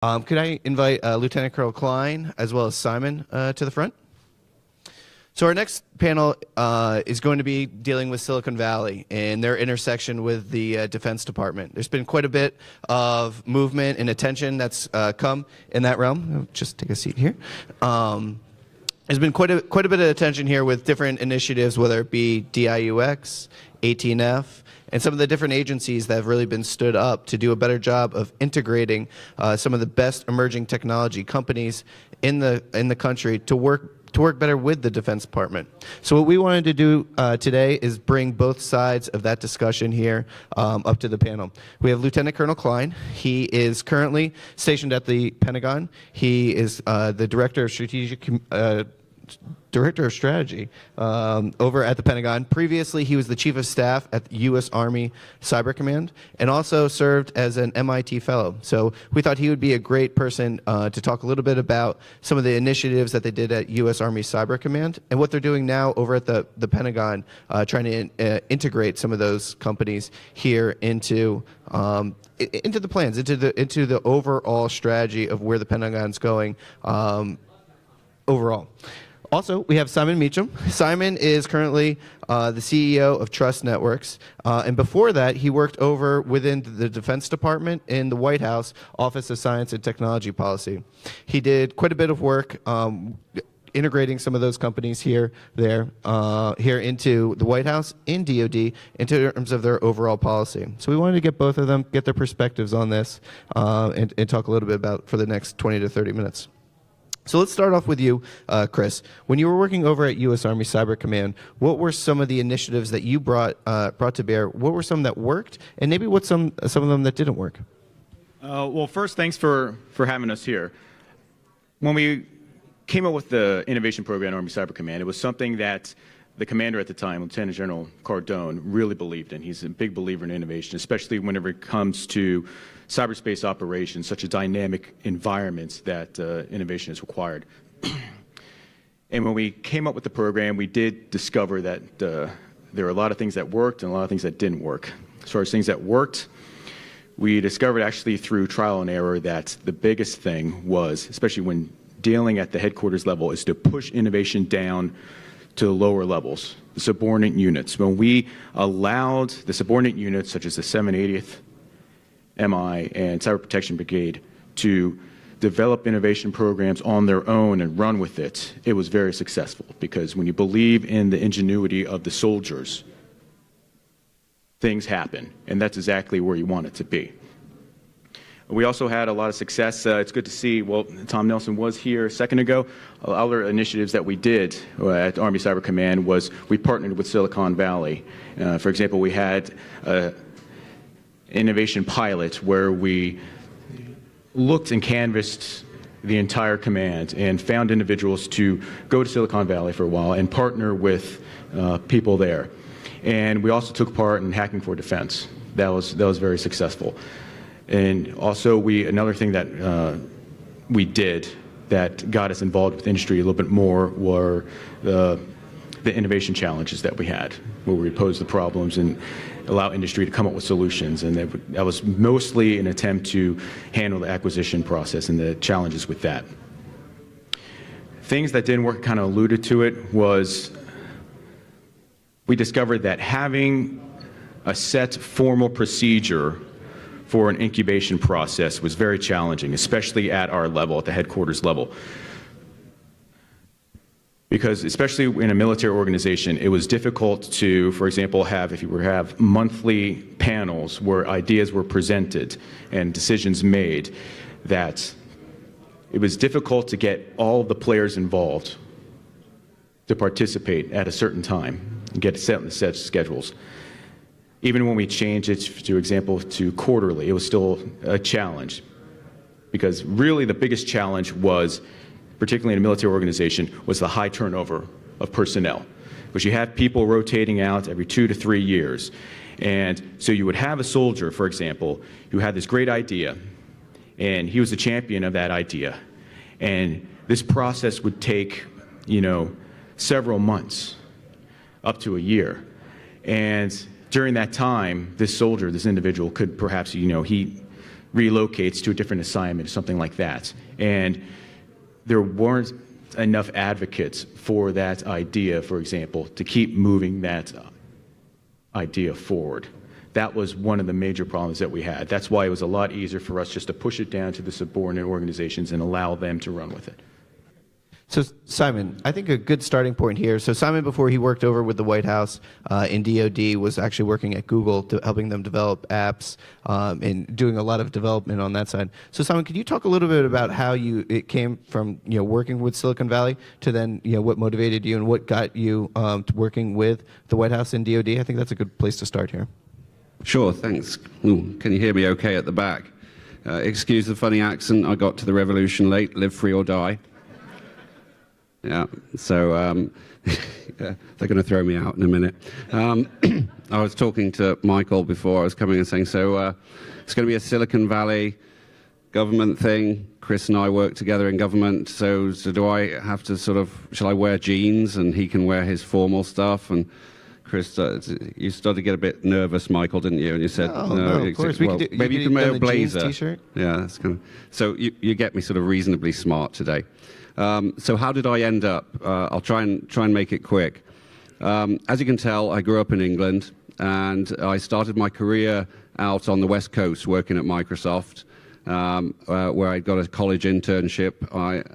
Could I invite Lieutenant Colonel Klein as well as Simon to the front? So our next panel is going to be dealing with Silicon Valley and their intersection with the Defense Department. There's been quite a bit of movement and attention that's come in that realm. I'll just take a seat here. There's been quite a bit of attention here with different initiatives, whether it be DIUX, 18F, and some of the different agencies that have really been stood up to do a better job of integrating some of the best emerging technology companies in the country to work better with the Defense Department. So what we wanted to do today is bring both sides of that discussion here up to the panel. We have Lieutenant Colonel Klein. He is currently stationed at the Pentagon. He is the Director of Strategy over at the Pentagon. Previously, he was the Chief of Staff at the U.S. Army Cyber Command and also served as an MIT Fellow. So we thought he would be a great person to talk a little bit about some of the initiatives that they did at U.S. Army Cyber Command and what they're doing now over at the Pentagon, trying to integrate some of those companies here into the plans, into the overall strategy of where the Pentagon's going overall. Also, we have Simon Meacham. Simon is currently the CEO of Trust Networks. And before that, he worked over within the Defense Department in the White House Office of Science and Technology Policy. He did quite a bit of work integrating some of those companies here into the White House, in DoD, in terms of their overall policy. So we wanted to get both of them, get their perspectives on this, and talk a little bit about for the next 20 to 30 minutes. So let's start off with you, Chris. When you were working over at U.S. Army Cyber Command, what were some of the initiatives that you brought to bear? What were some that worked, and maybe what some of them that didn't work? Well, first, thanks for having us here. When we came up with the innovation program at Army Cyber Command, it was something that the commander at the time, Lieutenant General Cardone, really believed in. He's a big believer in innovation, especially whenever it comes to cyberspace operations, such a dynamic environment that innovation is required. And when we came up with the program, we did discover that there were a lot of things that worked and a lot of things that didn't work. As far as things that worked, we discovered actually through trial and error that the biggest thing was, especially when dealing at the headquarters level, is to push innovation down to the lower levels, the subordinate units. When we allowed the subordinate units, such as the 780th MI and Cyber Protection Brigade, to develop innovation programs on their own and run with it, it was very successful, because when you believe in the ingenuity of the soldiers, things happen, and that's exactly where you want it to be. We also had a lot of success. It's good to see, well, Tom Nelson was here a second ago. Other initiatives that we did at Army Cyber Command was we partnered with Silicon Valley. For example, we had an innovation pilot where we looked and canvassed the entire command and found individuals to go to Silicon Valley for a while and partner with people there. And we also took part in Hacking for Defense. That was very successful. And also, another thing that we did that got us involved with industry a little bit more were the innovation challenges that we had, where we pose the problems and allow industry to come up with solutions. And that was mostly an attempt to handle the acquisition process and the challenges with that. Things that didn't work, kind of alluded to it, was we discovered that having a set formal procedure for an incubation process was very challenging, especially at our level, at the headquarters level. Because especially in a military organization, it was difficult to, for example, have monthly panels where ideas were presented and decisions made, that it was difficult to get all the players involved to participate at a certain time and get set schedules. Even when we changed it, to example, to quarterly, it was still a challenge, because really the biggest challenge was, particularly in a military organization, was the high turnover of personnel, because you have people rotating out every 2 to 3 years. And so you would have a soldier, for example, who had this great idea, and he was the champion of that idea. And this process would take, several months, up to a year. And during that time, this soldier, this individual, could perhaps, he relocates to a different assignment, something like that. And there weren't enough advocates for that idea, for example, to keep moving that idea forward. That was one of the major problems that we had. That's why it was a lot easier for us just to push it down to the subordinate organizations and allow them to run with it. So, Simon, I think a good starting point here. So, Simon, before he worked over with the White House in DoD, was actually working at Google, helping them develop apps and doing a lot of development on that side. So, Simon, could you talk a little bit about how it came from working with Silicon Valley to then what motivated you and what got you to working with the White House and DoD? I think that's a good place to start here. Sure, thanks. Ooh, can you hear me okay at the back? Excuse the funny accent. I got to the revolution late. Live free or die. Yeah, so they're going to throw me out in a minute. I was talking to Michael before I was coming and saying, so it's going to be a Silicon Valley government thing. Chris and I work together in government, so do I have to shall I wear jeans and he can wear his formal stuff? And Chris, you started to get a bit nervous, Michael, didn't you? And you said, no, of course. Well, maybe you can wear a blazer. T-shirt? Yeah, that's kind of. So you get me reasonably smart today. So how did I end up? I'll try and make it quick. As you can tell, I grew up in England, and I started my career out on the West Coast working at Microsoft, where I got a college internship.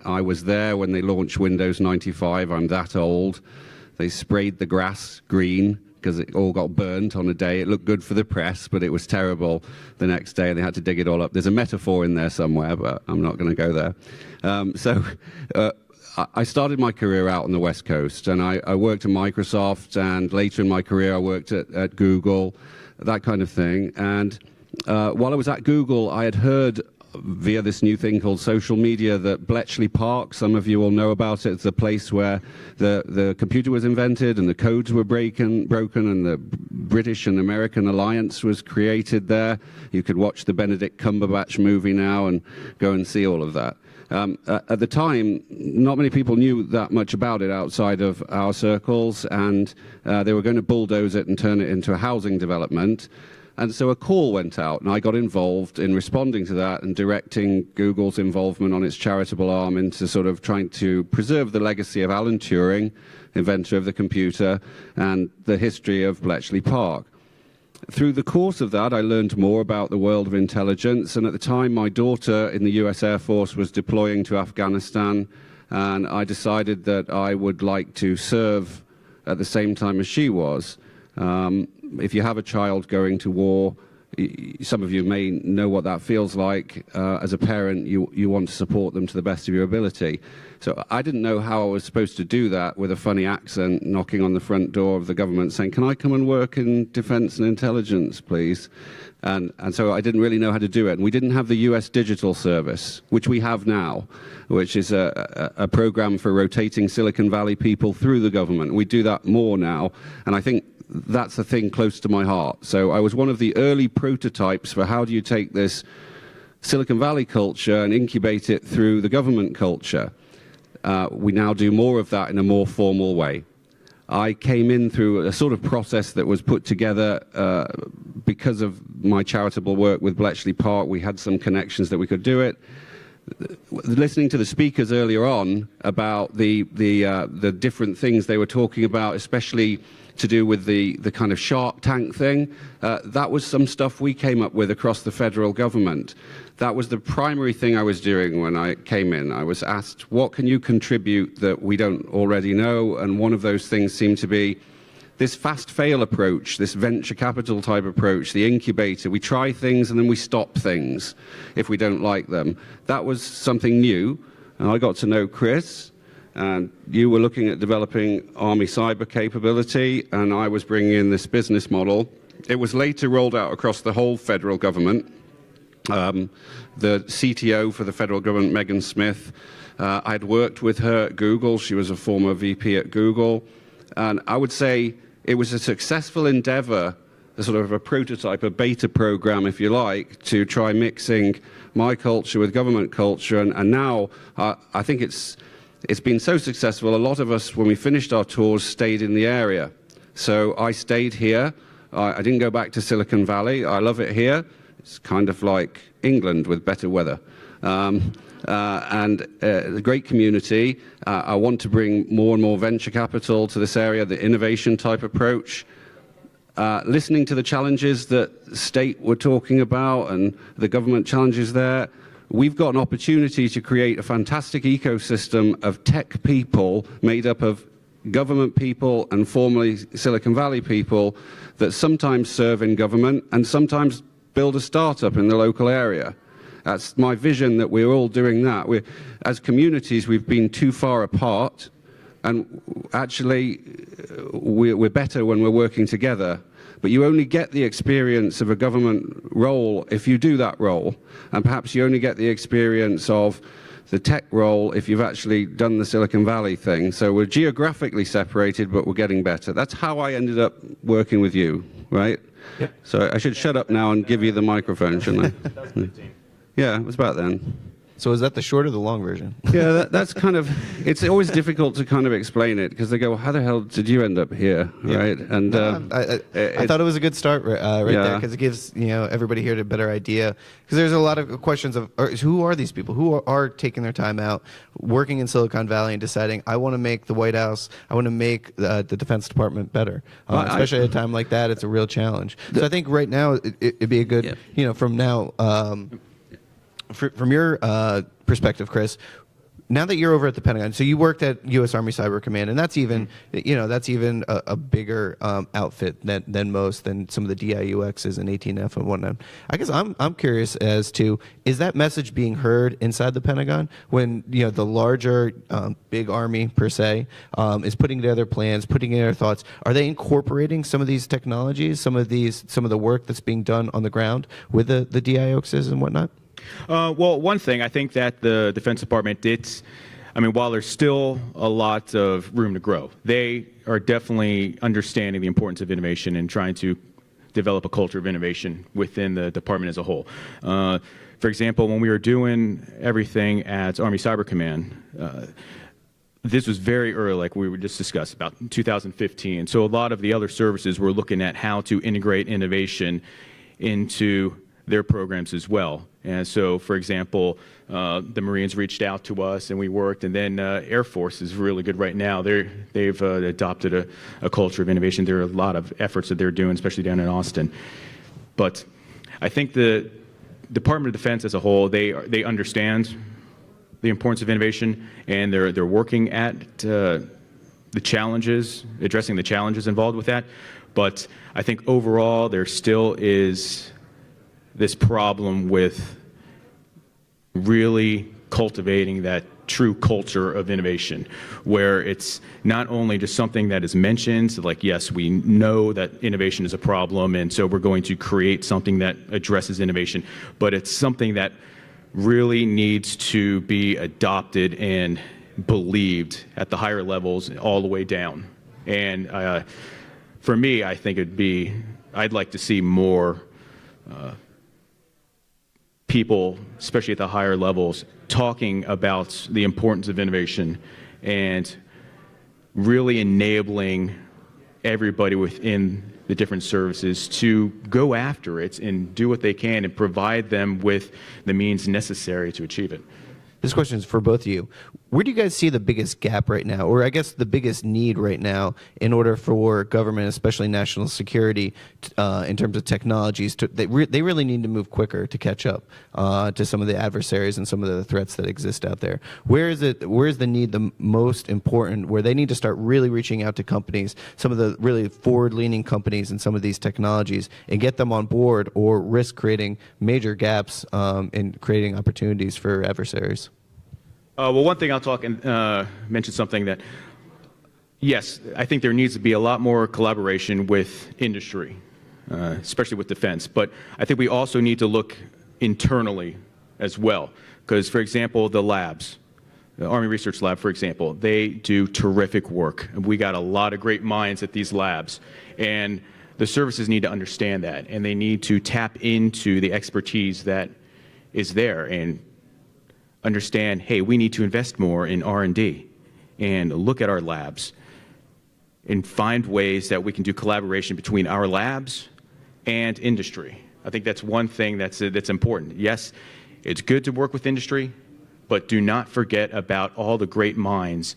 I was there when they launched Windows 95. I'm that old. They sprayed the grass green because it all got burnt on a day. It looked good for the press, but it was terrible the next day, and they had to dig it all up. There's a metaphor in there somewhere, but I'm not going to go there. I started my career out on the West Coast, and I worked at Microsoft, and later in my career I worked at Google, that kind of thing. And while I was at Google, I had heard via this new thing called social media that Bletchley Park, some of you will know about it, it's the place where the computer was invented and the codes were broken and the British and American alliance was created there. You could watch the Benedict Cumberbatch movie now and go and see all of that. At the time, not many people knew that much about it outside of our circles, and they were going to bulldoze it and turn it into a housing development. And so a call went out, and I got involved in responding to that and directing Google's involvement on its charitable arm into trying to preserve the legacy of Alan Turing, inventor of the computer, and the history of Bletchley Park. Through the course of that, I learned more about the world of intelligence, and at the time my daughter in the US Air Force was deploying to Afghanistan, and I decided that I would like to serve at the same time as she was. If you have a child going to war, some of you may know what that feels like. As a parent, you want to support them to the best of your ability. So I didn't know how I was supposed to do that with a funny accent, knocking on the front door of the government saying, "Can I come and work in defense and intelligence, please?" And so I didn't really know how to do it. And we didn't have the US Digital Service, which we have now, which is a program for rotating Silicon Valley people through the government. We do that more now, and I think that's a thing close to my heart. So I was one of the early prototypes for how do you take this Silicon Valley culture and incubate it through the government culture. We now do more of that in a more formal way. I came in through a sort of process that was put together because of my charitable work with Bletchley Park. We had some connections that we could do it. Listening to the speakers earlier on about the different things they were talking about, especially to do with the kind of Shark Tank thing, that was some stuff we came up with across the federal government. That was the primary thing I was doing when I came in. I was asked, what can you contribute that we don't already know? And one of those things seemed to be this fast fail approach, this venture capital type approach, the incubator. We try things and then we stop things if we don't like them. That was something new. And I got to know Chris. And you were looking at developing Army cyber capability, and I was bringing in this business model. It was later rolled out across the whole federal government. The CTO for the federal government, Megan Smith, I'd worked with her at Google. She was a former VP at Google. And I would say it was a successful endeavor, a sort of a prototype, a beta program, if you like, to try mixing my culture with government culture. And now I think it's been so successful, a lot of us, when we finished our tours, stayed in the area. So I stayed here. I didn't go back to Silicon Valley. I love it here. It's kind of like England with better weather. And a great community. I want to bring more and more venture capital to this area, the innovation type approach. Listening to the challenges that state were talking about and the government challenges there, we've got an opportunity to create a fantastic ecosystem of tech people made up of government people and formerly Silicon Valley people that sometimes serve in government and sometimes build a startup in the local area. That's my vision, that we're all doing that. As communities, we've been too far apart, and actually we're better when we're working together. But you only get the experience of a government role if you do that role, and perhaps you only get the experience of the tech role if you've actually done the Silicon Valley thing. So we're geographically separated, but we're getting better. That's how I ended up working with you, right? Yep. So I should shut up now and give you the microphone, shouldn't I? 2015. Yeah, it was about then. So is that the short or the long version? Yeah, that's kind of, it's always difficult to kind of explain it, because they go, well, how the hell did you end up here, right? And I thought it was a good start right there, because it gives everybody here a better idea. Because there's a lot of questions of who are these people who are taking their time out, working in Silicon Valley and deciding, I want to make the White House, I want to make the Defense Department better. Especially at a time like that, it's a real challenge. So I think right now it'd be a good, from now. From your perspective, Chris, now that you're over at the Pentagon, so you worked at U.S. Army Cyber Command, and that's even, a bigger outfit than some of the DIUXs and 18F and whatnot. I guess I'm curious as to, is that message being heard inside the Pentagon when the larger big Army per se is putting together plans, putting together thoughts? Are they incorporating some of these technologies, some of the work that's being done on the ground with the DIUXs and whatnot? Well, one thing, I think that the Defense Department did, while there's still a lot of room to grow, they are definitely understanding the importance of innovation and trying to develop a culture of innovation within the department as a whole. For example, when we were doing everything at Army Cyber Command, this was very early, like we were just discussed, about 2015. So a lot of the other services were looking at how to integrate innovation into their programs as well. And so, for example, the Marines reached out to us and we worked, and then Air Force is really good right now. They've adopted a culture of innovation. There are a lot of efforts that they're doing, especially down in Austin. But I think the Department of Defense as a whole, they understand the importance of innovation, and they're working at the challenges, addressing the challenges involved with that. But I think overall there still is this problem with really cultivating that true culture of innovation, where it's not only just something that is mentioned, like, yes, we know that innovation is a problem, and so we're going to create something that addresses innovation, but it's something that really needs to be adopted and believed at the higher levels all the way down. And for me, I think I'd like to see more people, especially at the higher levels, talking about the importance of innovation and really enabling everybody within the different services to go after it and do what they can and provide them with the means necessary to achieve it. This question is for both of you. Where do you guys see the biggest gap right now, or I guess the biggest need right now in order for government, especially national security, in terms of technologies, they really need to move quicker to catch up to some of the adversaries and some of the threats that exist out there? Where is the need the most important, where they need to start really reaching out to companies, some of the really forward-leaning companies in some of these technologies, and get them on board, or risk creating major gaps in creating opportunities for adversaries? Well, one thing I'll talk and mention something that, yes, I think there needs to be a lot more collaboration with industry, especially with defense. But I think we also need to look internally as well. Because, for example, the labs, the Army Research Lab, for example, they do terrific work. We got a lot of great minds at these labs. And the services need to understand that. And they need to tap into the expertise that is there and understand, hey, we need to invest more in R&D and look at our labs and find ways that we can do collaboration between our labs and industry. I think that's one thing that's important. Yes, it's good to work with industry, but do not forget about all the great minds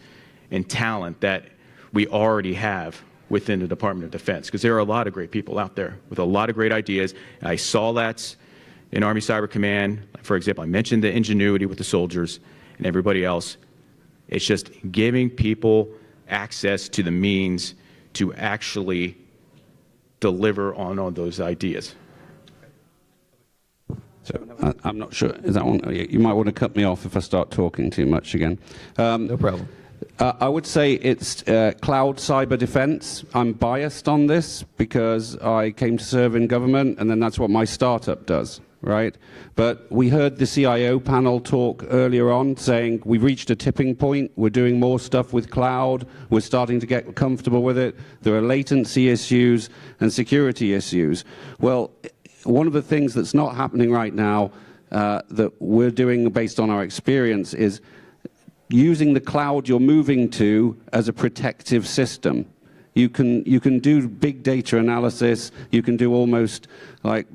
and talent that we already have within the Department of Defense, because there are a lot of great people out there with a lot of great ideas. I saw that in Army Cyber Command. For example, I mentioned the ingenuity with the soldiers and everybody else. It's just giving people access to the means to actually deliver on all those ideas. So I'm not sure. Is that one? You might want to cut me off if I start talking too much again. No problem. I would say it's cloud cyber defense. I'm biased on this because I came to serve in government, and then that's what my startup does, right? But we heard the CIO panel talk earlier on saying we've reached a tipping point. We're doing more stuff with cloud. We're starting to get comfortable with it. There are latency issues and security issues. Well, one of the things that's not happening right now that we're doing based on our experience is using the cloud you're moving to as a protective system. You can do big data analysis. You can do almost like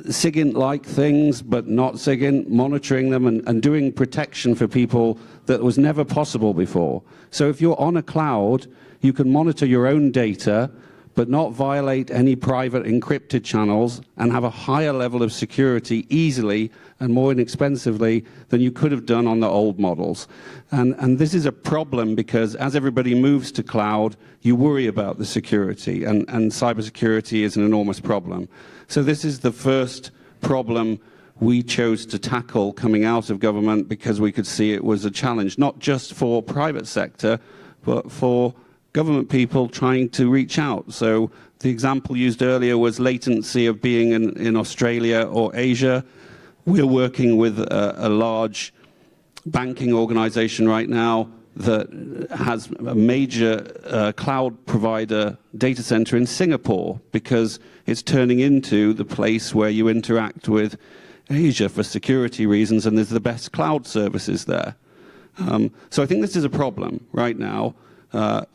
SIGINT-like things, but not SIGINT, monitoring them and doing protection for people that was never possible before. So if you're on a cloud, you can monitor your own data, but not violate any private encrypted channels and have a higher level of security easily and more inexpensively than you could have done on the old models. And this is a problem because as everybody moves to cloud, you worry about the security, and cybersecurity is an enormous problem. So this is the first problem we chose to tackle coming out of government because we could see it was a challenge, not just for private sector, but for government people trying to reach out. So the example used earlier was latency of being in Australia or Asia. We're working with a large banking organization right now that has a major cloud provider data center in Singapore because it's turning into the place where you interact with Asia for security reasons, and there's the best cloud services there. So I think this is a problem right now.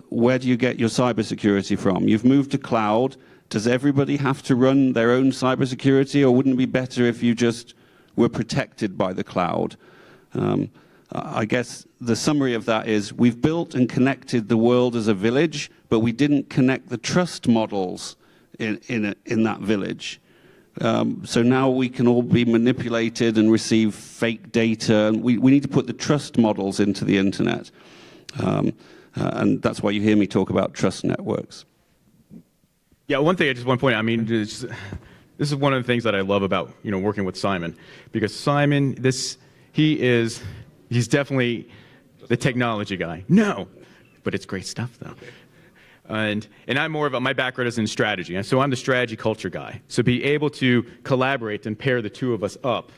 Where do you get your cybersecurity from? You've moved to cloud. Does everybody have to run their own cybersecurity, or wouldn't it be better if you just were protected by the cloud? I guess the summary of that is we've built and connected the world as a village, but we didn't connect the trust models in that village. So now we can all be manipulated and receive fake data. And we need to put the trust models into the internet. And that's why you hear me talk about trust networks. Yeah, one thing I just want to point out, I mean, this is one of the things that I love about, working with Simon, because Simon, he's definitely the technology guy. No, but it's great stuff though. And I'm more of my background is in strategy, and so I'm the strategy culture guy. So be able to collaborate and pair the two of us up,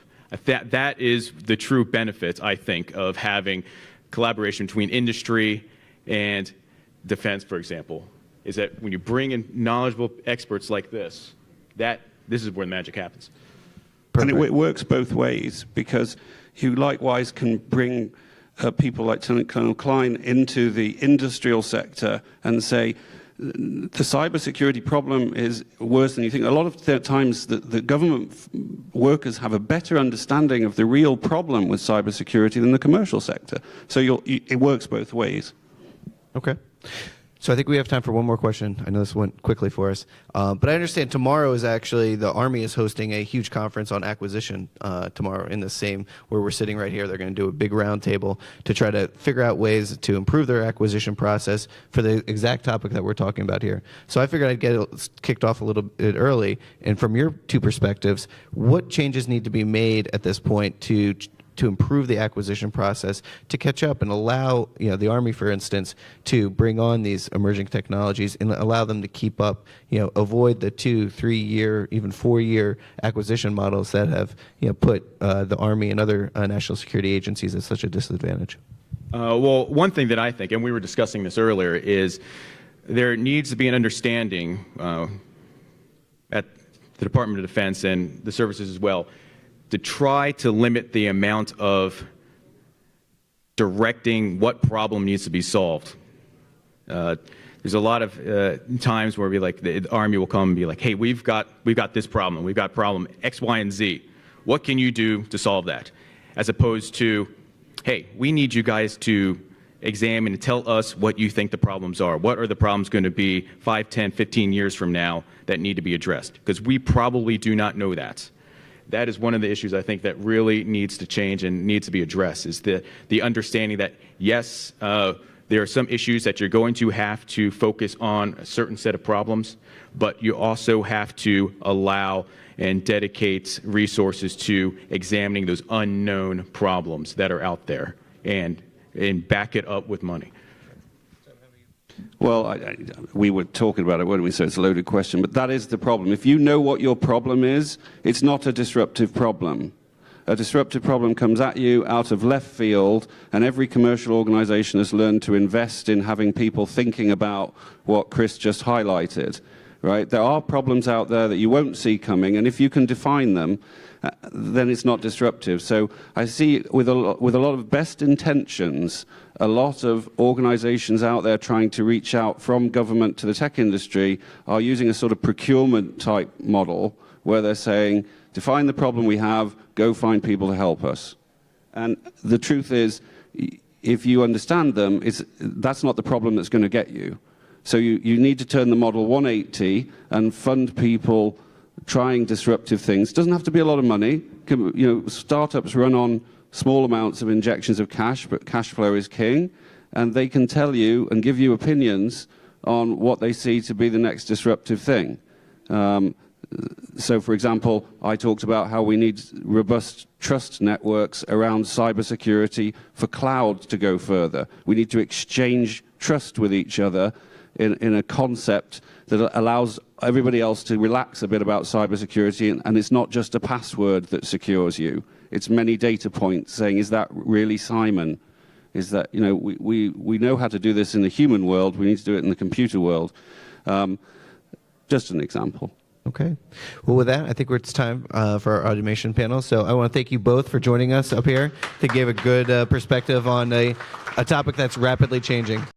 that is the true benefit, I think, of having collaboration between industry and defense, for example, is that when you bring in knowledgeable experts like this is where the magic happens. And it works both ways because you likewise can bring people like Lieutenant Colonel Klein into the industrial sector and say, the cybersecurity problem is worse than you think. A lot of the times the government workers have a better understanding of the real problem with cybersecurity than the commercial sector. So it works both ways. Okay. So I think we have time for one more question. I know this went quickly for us. But I understand tomorrow is actually, the Army is hosting a huge conference on acquisition tomorrow in the same, where we're sitting right here. They're going to do a big roundtable to try to figure out ways to improve their acquisition process for the exact topic that we're talking about here. So I figured I'd get it kicked off a little bit early. And from your two perspectives, what changes need to be made at this point to improve the acquisition process, to catch up and allow the Army, for instance, to bring on these emerging technologies and allow them to keep up, avoid the 2, 3 year, even 4 year acquisition models that have put the Army and other national security agencies at such a disadvantage? Well, one thing that I think, and we were discussing this earlier, is there needs to be an understanding at the Department of Defense and the services as well, to try to limit the amount of directing what problem needs to be solved. There's a lot of times where the Army will come and be like, hey, we've got this problem. We've got problem X, Y, and Z. What can you do to solve that? As opposed to, hey, we need you guys to examine and tell us what you think the problems are. What are the problems going to be 5, 10, 15 years from now that need to be addressed? Because we probably do not know that. That is one of the issues I think that really needs to change and needs to be addressed, is the understanding that, yes, there are some issues that you're going to have to focus on a certain set of problems, but you also have to allow and dedicate resources to examining those unknown problems that are out there and back it up with money. Well, we were talking about it, weren't we? So it's a loaded question, but that is the problem. If you know what your problem is, it's not a disruptive problem. A disruptive problem comes at you out of left field, and every commercial organization has learned to invest in having people thinking about what Chris just highlighted, right? There are problems out there that you won't see coming, and if you can define them, then it's not disruptive. So I see with a lot of best intentions, a lot of organizations out there trying to reach out from government to the tech industry are using a sort of procurement type model where they're saying, define the problem we have, go find people to help us. And the truth is, if you understand them, that's not the problem that's going to get you. So you need to turn the model 180 and fund people trying disruptive things. It doesn't have to be a lot of money. Startups run on small amounts of injections of cash, but cash flow is king. And they can tell you and give you opinions on what they see to be the next disruptive thing. So, for example, I talked about how we need robust trust networks around cybersecurity for cloud to go further. We need to exchange trust with each other in a concept that allows everybody else to relax a bit about cybersecurity, and it's not just a password that secures you. It's many data points saying, is that really Simon? Is that, we know how to do this in the human world, we need to do it in the computer world. Just an example. Okay. Well, with that, I think it's time for our automation panel. So I want to thank you both for joining us up here. I think you gave a good perspective on a topic that's rapidly changing.